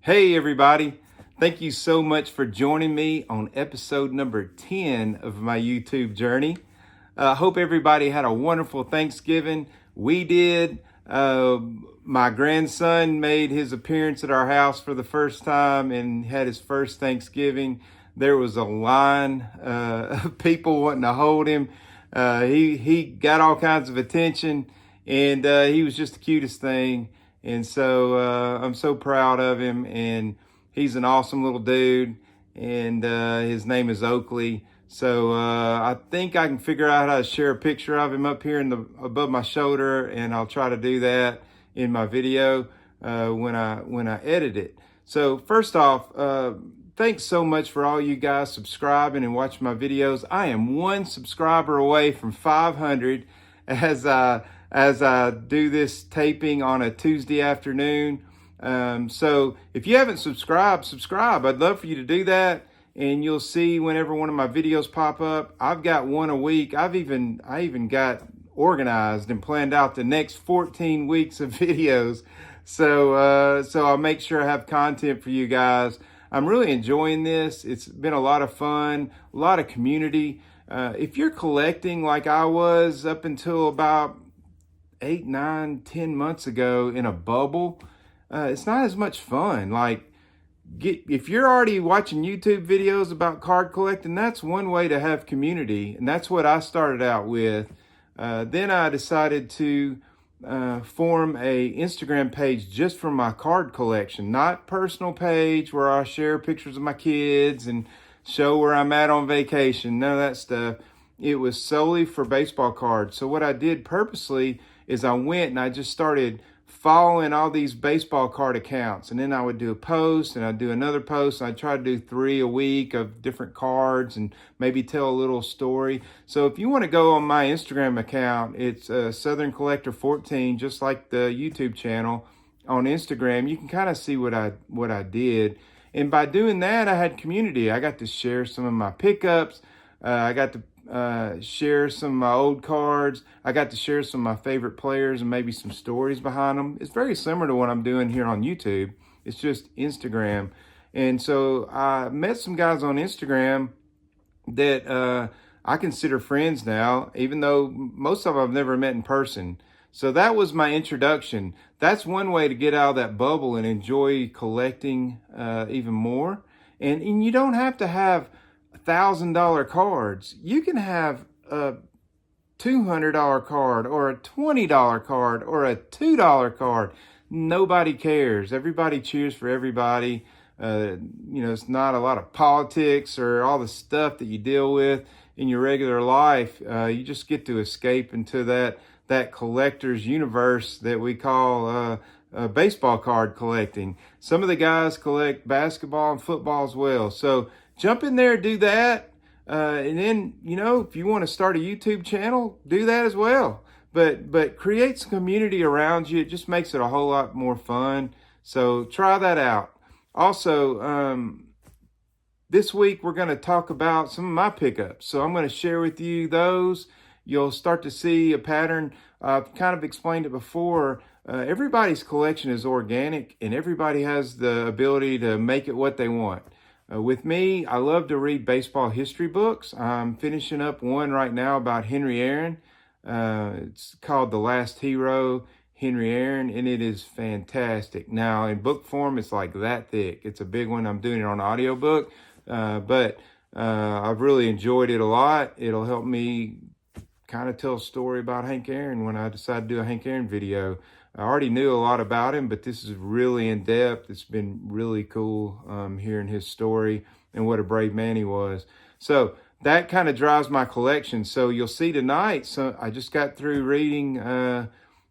Hey everybody, thank you so much for joining me on episode number 10 of my YouTube journey. I hope everybody had a wonderful Thanksgiving. We did. My grandson made his appearance at our house for the first time and had his first Thanksgiving. There was a line of people wanting to hold him. He got all kinds of attention, and he was just the cutest thing. And so I'm so proud of him, and he's an awesome little dude, and his name is Oakley. So I think I can figure out how to share a picture of him up here above my shoulder, and I'll try to do that in my video when I edit it. So first off, thanks so much for all you guys subscribing and watching my videos. I am one subscriber away from 500 as I do this taping on a Tuesday afternoon. So if you haven't subscribe. I'd love for you to do that, and you'll see whenever one of my videos pop up. I've got one a week. I even got organized and planned out the next 14 weeks of videos. So I'll make sure I have content for you guys. I'm really enjoying this. It's been a lot of fun, a lot of community. If you're collecting like I was up until about 8, 9, 10 months ago in a bubble, it's not as much fun. If you're already watching YouTube videos about card collecting, that's one way to have community, and that's what I started out with. Then I decided to form a Instagram page just for my card collection, not personal page where I share pictures of my kids and show where I'm at on vacation, none of that stuff. It was solely for baseball cards. So what I did purposely is I went and I just started following all these baseball card accounts, and then I would do a post and I'd do another post, and I'd try to do 3 a week of different cards and maybe tell a little story. So if you want to go on my Instagram account, it's Southern Collector 14, just like the YouTube channel on Instagram. You can kind of see what I did. And by doing that, I had community. I got to share some of my pickups. I got to share some of my old cards. I got to share some of my favorite players and maybe some stories behind them. It's very similar to what I'm doing here on YouTube. It's just Instagram. And so I met some guys on Instagram that I consider friends now, even though most of them I've never met in person. So that was my introduction. That's one way to get out of that bubble and enjoy collecting even more. And you don't have to have $1,000 cards. You can have a $200 card or a $20 card or a $2 card. Nobody cares. Everybody cheers for everybody. It's not a lot of politics or all the stuff that you deal with in your regular life. You just get to escape into that collector's universe that we call baseball card collecting. Some of the guys collect basketball and football as well. So jump in there, do that. And then, if you want to start a YouTube channel, do that as well. But create some community around you. It just makes it a whole lot more fun. So try that out. Also, this week we're going to talk about some of my pickups. So I'm going to share with you those. You'll start to see a pattern. I've kind of explained it before. Everybody's collection is organic, and everybody has the ability to make it what they want. With me, I love to read baseball history books. I'm finishing up one right now about Henry Aaron. It's called The Last Hero, Henry Aaron, and it is fantastic. Now, in book form, it's like that thick. It's a big one. I'm doing it on audiobook, but I've really enjoyed it a lot. It'll help me kind of tell a story about Hank Aaron when I decide to do a Hank Aaron video. I already knew a lot about him, but this is really in depth. It's been really cool hearing his story and what a brave man he was. So that kind of drives my collection. So you'll see tonight, so I just got through reading,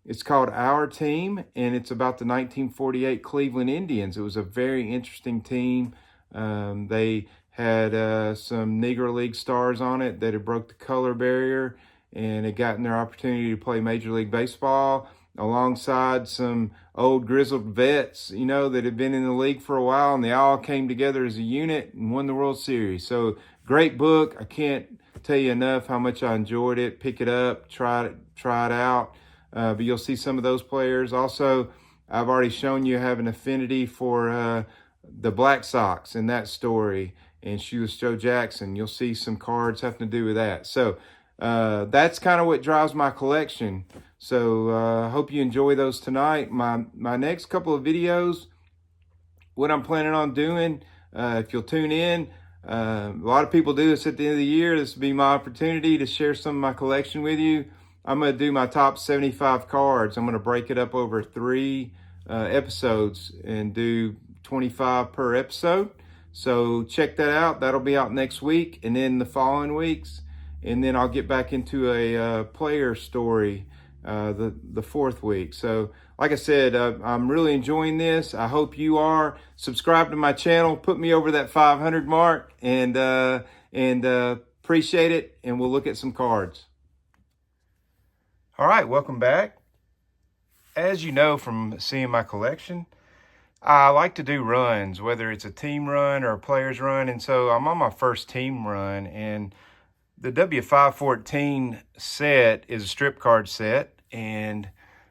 it's called Our Team, and it's about the 1948 Cleveland Indians. It was a very interesting team. They had some Negro League stars on it that had broke the color barrier and had gotten their opportunity to play Major League Baseball, alongside some old grizzled vets, that had been in the league for a while, and they all came together as a unit and won the World Series. So great book. I can't tell you enough how much I enjoyed it. Pick it up, try it out. But you'll see some of those players. Also, I've already shown you I have an affinity for the Black Sox in that story, and Shoeless Joe Jackson. You'll see some cards having to do with that. So that's kind of what drives my collection. So I hope you enjoy those tonight. My next couple of videos, what I'm planning on doing, if you'll tune in, a lot of people do this at the end of the year. This will be my opportunity to share some of my collection with you. I'm going to do my top 75 cards. I'm going to break it up over 3 episodes and do 25 per episode. So check that out. That'll be out next week and then the following weeks. And then I'll get back into a player story the 4th week. So like I said, I'm really enjoying this. I hope you are. Subscribe to my channel. Put me over that 500 mark, and appreciate it. And we'll look at some cards. All right, welcome back. As you know from seeing my collection, I like to do runs, whether it's a team run or a player's run. And so I'm on my first team run, and the W514 set is a strip card set, and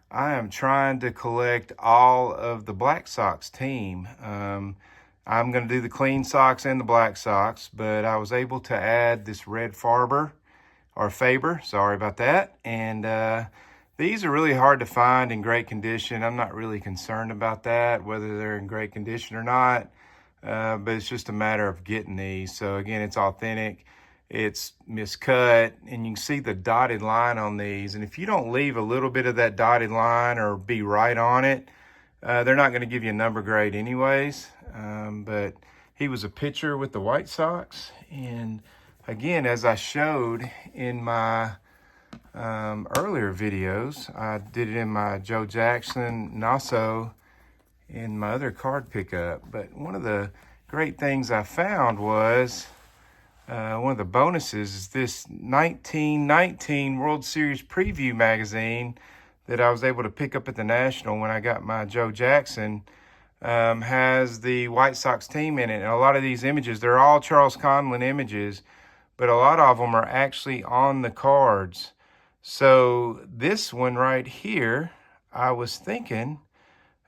I am trying to collect all of the Black Sox team. I'm going to do the clean socks and the Black Sox, but I was able to add this red Faber, sorry about that. And these are really hard to find in great condition. I'm not really concerned about that, whether they're in great condition or not, but it's just a matter of getting these. So again, it's authentic. It's miscut, and you can see the dotted line on these. And if you don't leave a little bit of that dotted line or be right on it, they're not going to give you a number grade anyways. But he was a pitcher with the White Sox. And again, as I showed in my earlier videos, I did it in my Joe Jackson and also in my other card pickup. But one of the great things I found was one of the bonuses is this 1919 World Series Preview magazine that I was able to pick up at the National when I got my Joe Jackson. Has the White Sox team in it. And a lot of these images, they're all Charles Conlon images, but a lot of them are actually on the cards. So this one right here, I was thinking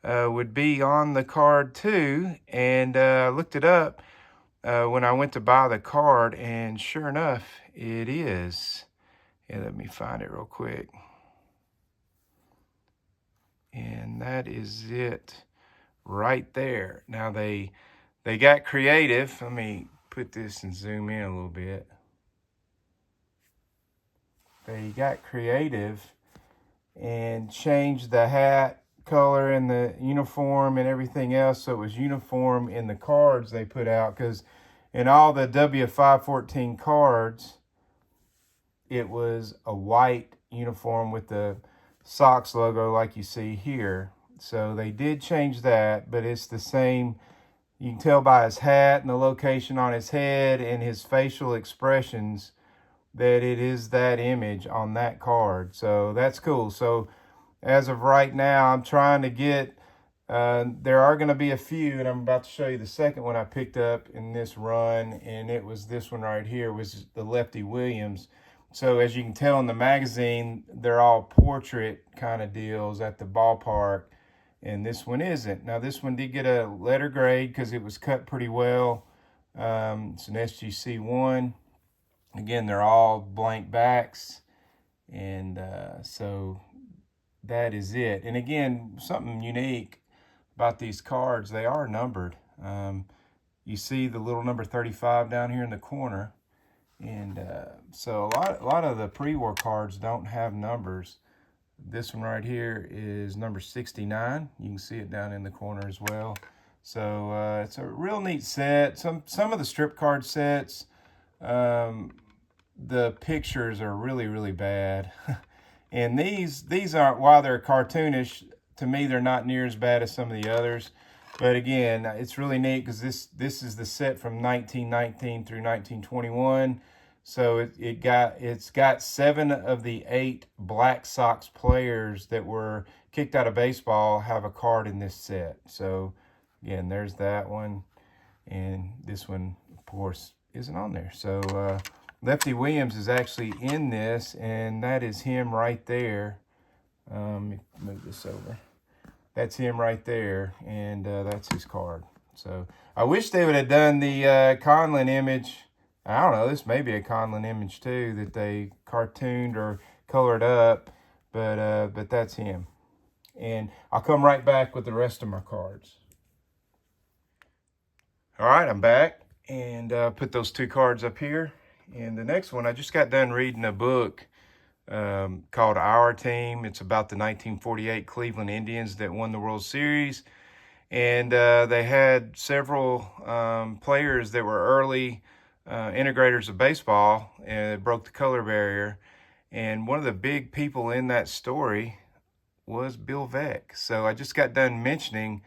would be on the card too. And I looked it up when I went to buy the card, and sure enough, it is. Yeah, let me find it real quick. And that is it right there. Now they got creative. Let me put this and zoom in a little bit. They got creative and changed the hat color and the uniform and everything else, so it was uniform in the cards they put out, because in all the W514 cards it was a white uniform with the Sox logo like you see here. So they did change that, but it's the same. You can tell by his hat and the location on his head and his facial expressions that it is that image on that card. So that's cool. So as of right now, I'm trying to get, there are going to be a few, and I'm about to show you the second one I picked up in this run, and it was this one right here, was the Lefty Williams. So as you can tell in the magazine, they're all portrait kind of deals at the ballpark, and this one isn't. Now this one did get a letter grade because it was cut pretty well. It's an SGC1. Again, they're all blank backs, and so that is it. And again, something unique about these cards, they are numbered. You see the little number 35 down here in the corner, and so a lot of the pre-war cards don't have numbers. This one right here is number 69. You can see it down in the corner as well. So it's a real neat set. Some of the strip card sets, the pictures are really, really bad. And these aren't, while they're cartoonish, to me they're not near as bad as some of the others. But again, it's really neat because this is the set from 1919 through 1921. So it's got 7 of the 8 Black Sox players that were kicked out of baseball have a card in this set. So again, there's that one, and this one, of course, isn't on there. So Lefty Williams is actually in this, and that is him right there. Let me move this over. that's him right there, and that's his card. So I wish they would have done the Conlon image. I don't know, this may be a Conlon image too that they cartooned or colored up, but that's him. And I'll come right back with the rest of my cards. All right, I'm back, and put those 2 cards up here. And the next one, I just got done reading a book called Our Team. It's about the 1948 Cleveland Indians that won the World Series. And they had several players that were early integrators of baseball and broke the color barrier. And one of the big people in that story was Bill Veeck. So I just got done mentioning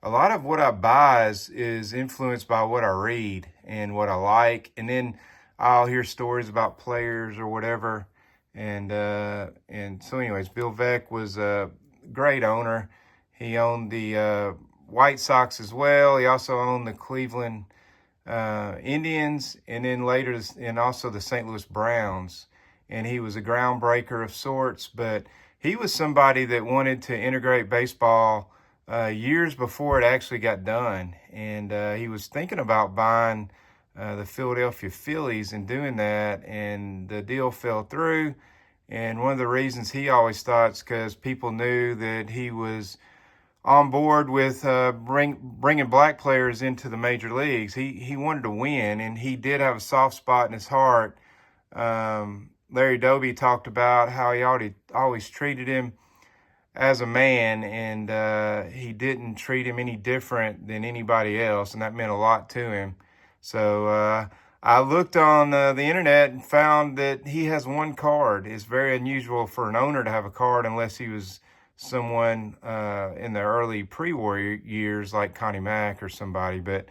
a lot of what I buy is influenced by what I read and what I like. And then I'll hear stories about players or whatever. And so anyways, Bill Veeck was a great owner. He owned the White Sox as well. He also owned the Cleveland Indians, and then later, and also the St. Louis Browns. And he was a groundbreaker of sorts, but he was somebody that wanted to integrate baseball years before it actually got done. And he was thinking about buying the Philadelphia Phillies and doing that, and the deal fell through. And one of the reasons he always thought is because people knew that he was on board with bringing black players into the major leagues. He wanted to win, and he did have a soft spot in his heart. Larry Doby talked about how he always treated him as a man, and he didn't treat him any different than anybody else, and that meant a lot to him. So I looked on the internet and found that he has 1 card. It's very unusual for an owner to have a card unless he was someone in the early pre-war years like Connie Mack or somebody. But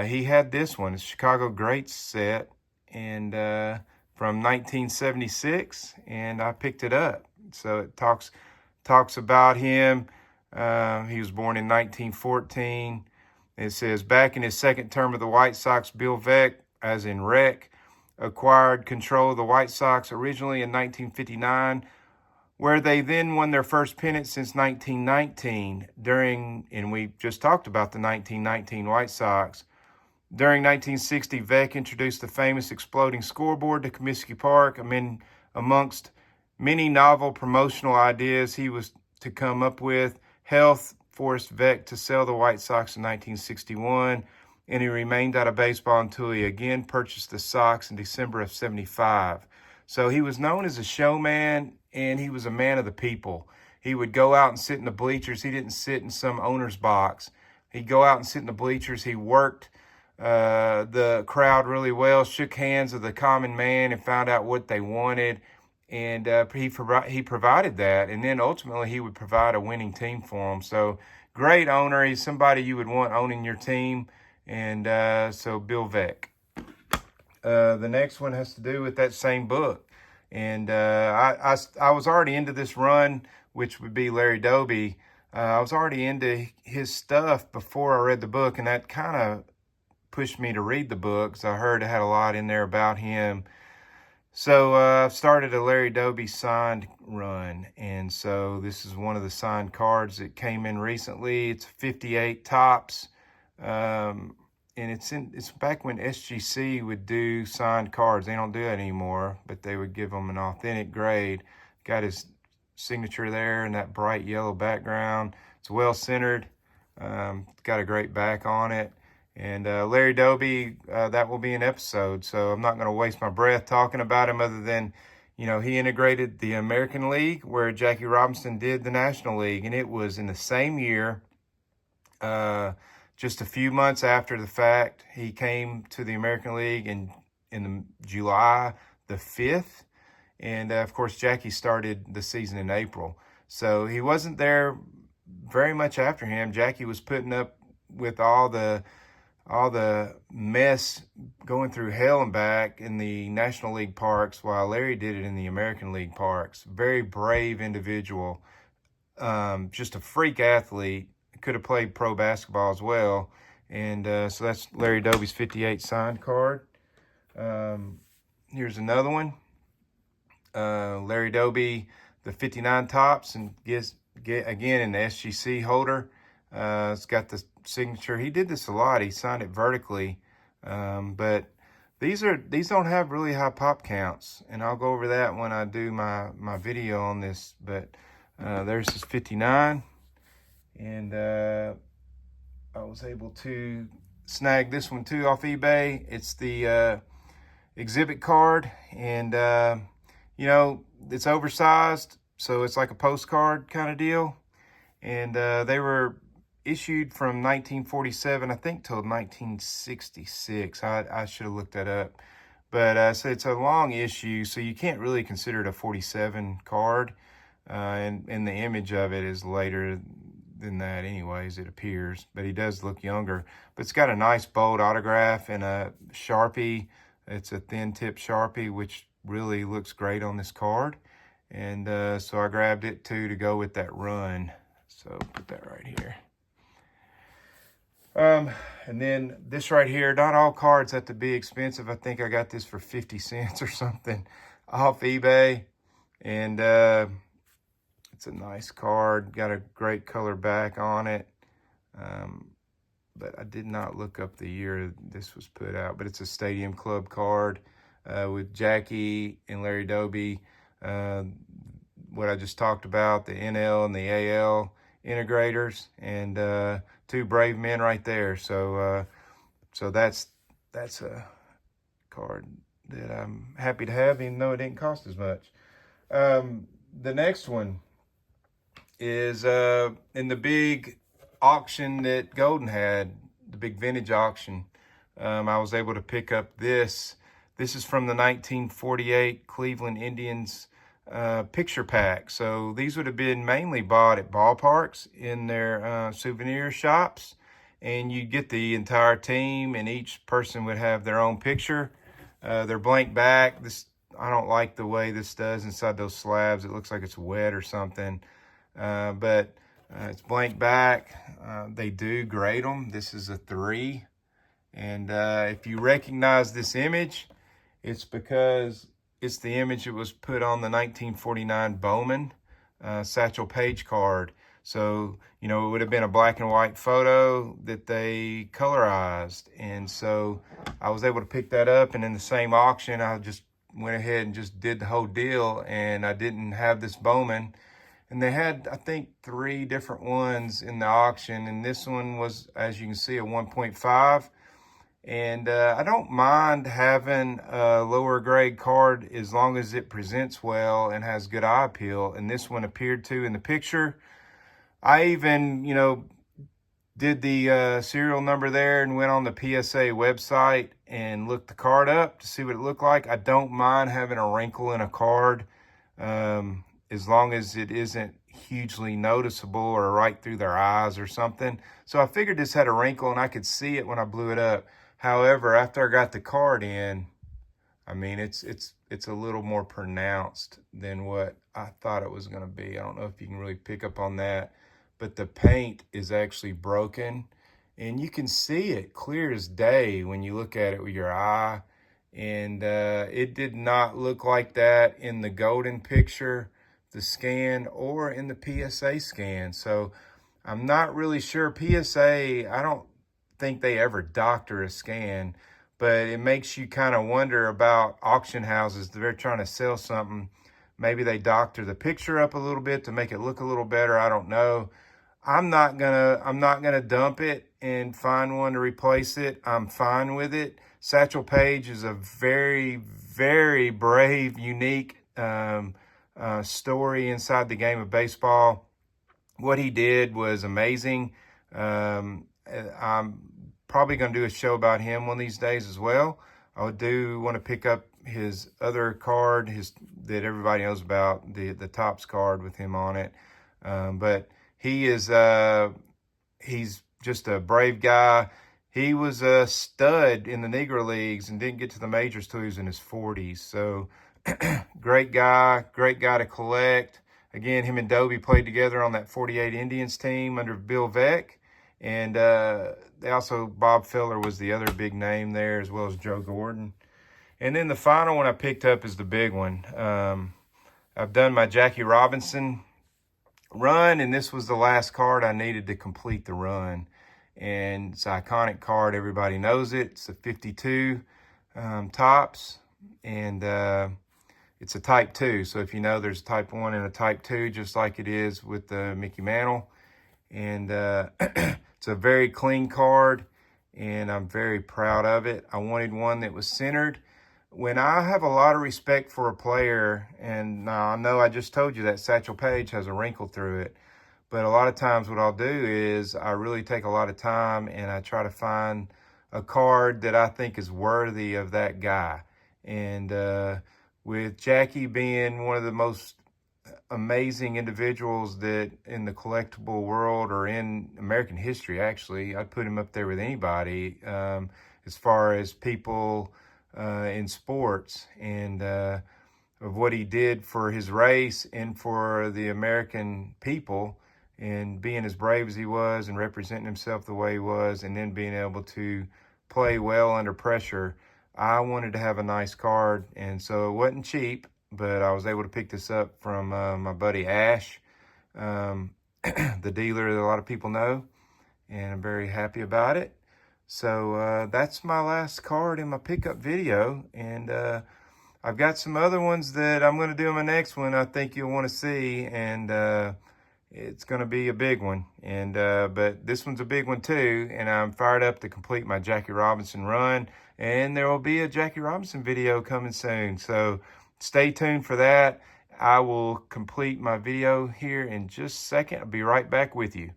he had this one. It's Chicago Greats set, and from 1976, and I picked it up. So it talks about him. He was born in 1914. It says, back in his second term of the White Sox, Bill Veeck, as in Wreck, acquired control of the White Sox originally in 1959, where they then won their first pennant since 1919 and we just talked about the 1919 White Sox. During 1960, Veeck introduced the famous exploding scoreboard to Comiskey Park. Amongst many novel promotional ideas he was to come up with, health forced Veeck to sell the White Sox in 1961, and he remained out of baseball until he again purchased the Sox in December of 75. So he was known as a showman, and he was a man of the people. He would go out and sit in the bleachers. He didn't sit in some owner's box. He'd go out and sit in the bleachers. He worked the crowd really well, shook hands with the common man and found out what they wanted. And he provided that. And then ultimately he would provide a winning team for them. So great owner. He's somebody you would want owning your team. And so Bill Veeck. The next one has to do with that same book. And I was already into this run, which would be Larry Doby. I was already into his stuff before I read the book, and that kind of pushed me to read the book, because I heard it had a lot in there about him. So I've started a Larry Doby signed run, and so this is one of the signed cards that came in recently. It's 58 tops, and it's back when SGC would do signed cards. They don't do that anymore, but they would give them an authentic grade. Got his signature there in that bright yellow background. It's well centered. Got a great back on it. And Larry Doby, that will be an episode, so I'm not going to waste my breath talking about him other than, he integrated the American League where Jackie Robinson did the National League, and it was in the same year, just a few months after the fact. He came to the American League in July the 5th, and of course Jackie started the season in April, so he wasn't there very much after him. Jackie was putting up with all the mess, going through hell and back in the National League parks, while Larry did it in the American League parks. Very brave individual, just a freak athlete. Could have played pro basketball as well. And so that's Larry Doby's 58 signed card. Here's another one. Larry Doby, the 59 tops, and again in the SGC holder. It's got the signature. He did this a lot. He signed it vertically, but these don't have really high pop counts, and I'll go over that when I do my video on this. But there's his 59, and I was able to snag this one too off eBay. It's the exhibit card, and you know, it's oversized, so it's like a postcard kind of deal. And they were issued from 1947, I think, till 1966. I should have looked that up. But so it's a long issue, so you can't really consider it a 47 card. And the image of it is later than that anyways, it appears. But he does look younger. But it's got a nice bold autograph and a Sharpie. It's a thin tip Sharpie, which really looks great on this card. And so I grabbed it too to go with that run. So put that right here. And then this right here, not all cards have to be expensive. I think I got this for 50 cents or something off eBay. And it's a nice card. Got a great color back on it. But I did not look up the year this was put out. But it's a Stadium Club card with Jackie and Larry Doby. What I just talked about, the NL and the AL integrators, and two brave men right there. So so that's a card that I'm happy to have, even though it didn't cost as much. The next one is in the big auction that Golden had, the big vintage auction. I was able to pick up this. This is from the 1948 Cleveland Indians picture pack. So these would have been mainly bought at ballparks in their souvenir shops, and you get the entire team, and each person would have their own picture. They're blank back. I don't like the way this does inside those slabs. It looks like it's wet or something, but it's blank back. They do grade them. This is a 3, and if you recognize this image, it's because it's the image that was put on the 1949 Bowman Satchel Paige card. So, you know, it would have been a black and white photo that they colorized. And so I was able to pick that up. And in the same auction, I just went ahead and just did the whole deal. And I didn't have this Bowman. And they had, I think, 3 different ones in the auction. And this one was, as you can see, a 1.5. And I don't mind having a lower grade card as long as it presents well and has good eye appeal. And this one appeared to in the picture. I even, you know, did the serial number there and went on the PSA website and looked the card up to see what it looked like. I don't mind having a wrinkle in a card as long as it isn't hugely noticeable or right through their eyes or something. So I figured this had a wrinkle and I could see it when I blew it up. However, after I got the card in, I mean, it's a little more pronounced than what I thought it was going to be. I don't know if you can really pick up on that, but the paint is actually broken, and you can see it clear as day when you look at it with your eye. And it did not look like that in the Golden picture, the scan, or in the PSA scan. So I'm not really sure. PSA, I don't think they ever doctor a scan, but it makes you kind of wonder about auction houses. They're trying to sell something. Maybe they doctor the picture up a little bit to make it look a little better. I don't know. I'm not gonna dump it and find one to replace it. I'm fine with it. Satchel Paige is a very, very brave, unique story inside the game of baseball. What he did was amazing. I'm probably going to do a show about him one of these days as well. I do want to pick up his other card, that everybody knows about, the Topps card with him on it. But he is he's just a brave guy. He was a stud in the Negro Leagues and didn't get to the majors till he was in his 40s. So great guy to collect. Again, him and Doby played together on that 48 Indians team under Bill Veeck. And they also, Bob Feller was the other big name there, as well as Joe Gordon. And then the final one I picked up is the big one. I've done my Jackie Robinson run, and this was the last card I needed to complete the run. And it's an iconic card. Everybody knows it. It's a 52 tops, and it's a type 2. So if you know, there's a type 1 and a type 2, just like it is with the Mickey Mantle. And it's a very clean card, and I'm very proud of it. I wanted one that was centered. When I have a lot of respect for a player, and I know I just told you that Satchel Paige has a wrinkle through it, but a lot of times what I'll do is I really take a lot of time and I try to find a card that I think is worthy of that guy. And with Jackie being one of the most amazing individuals that in the collectible world or in American history, actually, I'd put him up there with anybody as far as people in sports, and of what he did for his race and for the American people, and being as brave as he was and representing himself the way he was, and then being able to play well under pressure. I wanted to have a nice card, and so it wasn't cheap, but I was able to pick this up from my buddy Ash, the dealer that a lot of people know, and I'm very happy about it. So that's my last card in my pickup video, and I've got some other ones that I'm going to do in my next one I think you'll want to see, and it's going to be a big one. And but this one's a big one too, and I'm fired up to complete my Jackie Robinson run, and there will be a Jackie Robinson video coming soon, so stay tuned for that. I will complete my video here in just a second. I'll be right back with you.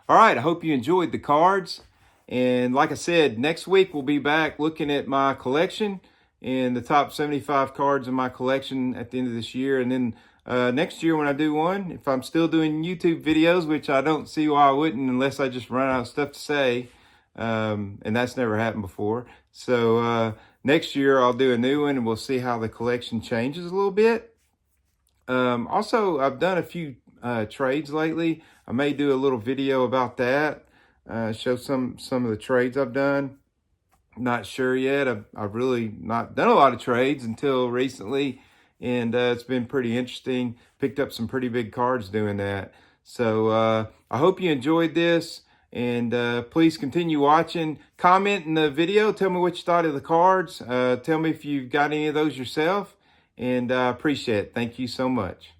All right, I hope you enjoyed the cards. And like I said, next week we'll be back looking at my collection and the top 75 cards in my collection at the end of this year. And then next year when I do one, if I'm still doing YouTube videos, which I don't see why I wouldn't unless I just run out of stuff to say, and that's never happened before. So next year I'll do a new one, and we'll see how the collection changes a little bit. Also, I've done a few trades lately. I may do a little video about that, show some of the trades I've done. Not sure yet. I've really not done a lot of trades until recently, and it's been pretty interesting. Picked up some pretty big cards doing that. So I hope you enjoyed this, and please continue watching. Comment in the video. Tell me what you thought of the cards. Tell me if you've got any of those yourself, and I appreciate it. Thank you so much.